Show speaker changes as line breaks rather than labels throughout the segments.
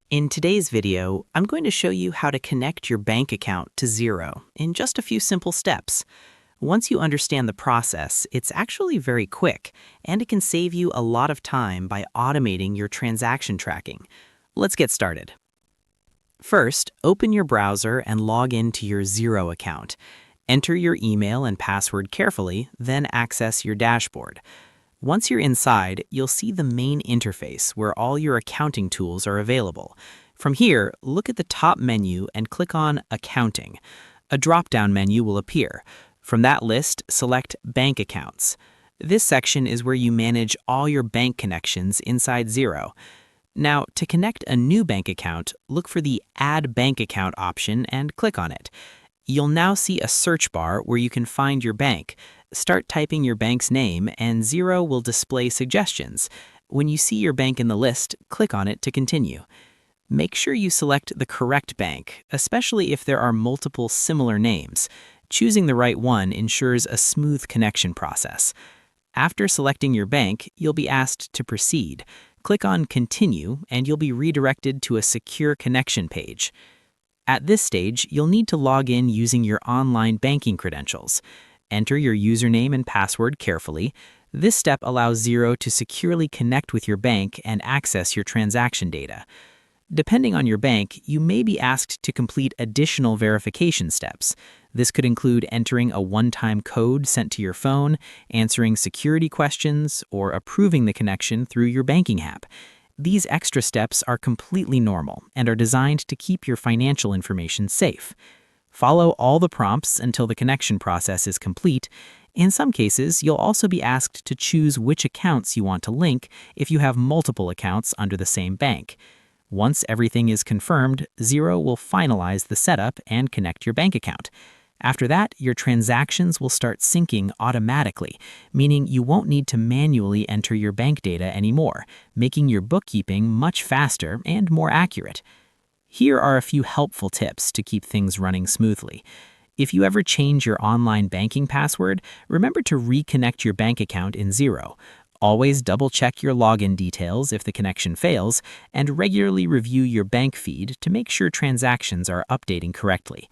In today's video, I'm going to show you how to connect your bank account to Xero in just a few simple steps. Once you understand the process, it's actually very quick, and it can save you a lot of time by automating your transaction tracking. Let's get started. First, open your browser and log into your Xero account. Enter your email and password carefully, then access your dashboard. Once you're inside, you'll see the main interface where all your accounting tools are available. From here, look at the top menu and click on Accounting. A drop-down menu will appear. From that list, select Bank Accounts. This section is where you manage all your bank connections inside Xero. Now, to connect a new bank account, look for the Add Bank Account option and click on it. You'll now see a search bar where you can find your bank. Start typing your bank's name and Xero will display suggestions. When you see your bank in the list, click on it to continue. Make sure you select the correct bank, especially if there are multiple similar names. Choosing the right one ensures a smooth connection process. After selecting your bank, you'll be asked to proceed. Click on Continue and you'll be redirected to a secure connection page. At this stage, you'll need to log in using your online banking credentials. Enter your username and password carefully. This step allows Xero to securely connect with your bank and access your transaction data. Depending on your bank, you may be asked to complete additional verification steps. This could include entering a one-time code sent to your phone, answering security questions, or approving the connection through your banking app. These extra steps are completely normal and are designed to keep your financial information safe. Follow all the prompts until the connection process is complete. In some cases, you'll also be asked to choose which accounts you want to link if you have multiple accounts under the same bank. Once everything is confirmed, Xero will finalize the setup and connect your bank account. After that, your transactions will start syncing automatically, meaning you won't need to manually enter your bank data anymore, making your bookkeeping much faster and more accurate. Here are a few helpful tips to keep things running smoothly. If you ever change your online banking password, remember to reconnect your bank account in Xero. Always double-check your login details if the connection fails, and regularly review your bank feed to make sure transactions are updating correctly.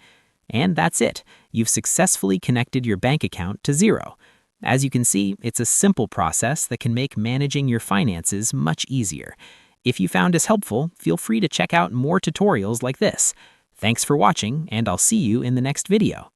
And that's it. You've successfully connected your bank account to Xero. As you can see, it's a simple process that can make managing your finances much easier. If you found this helpful, feel free to check out more tutorials like this. Thanks for watching, and I'll see you in the next video.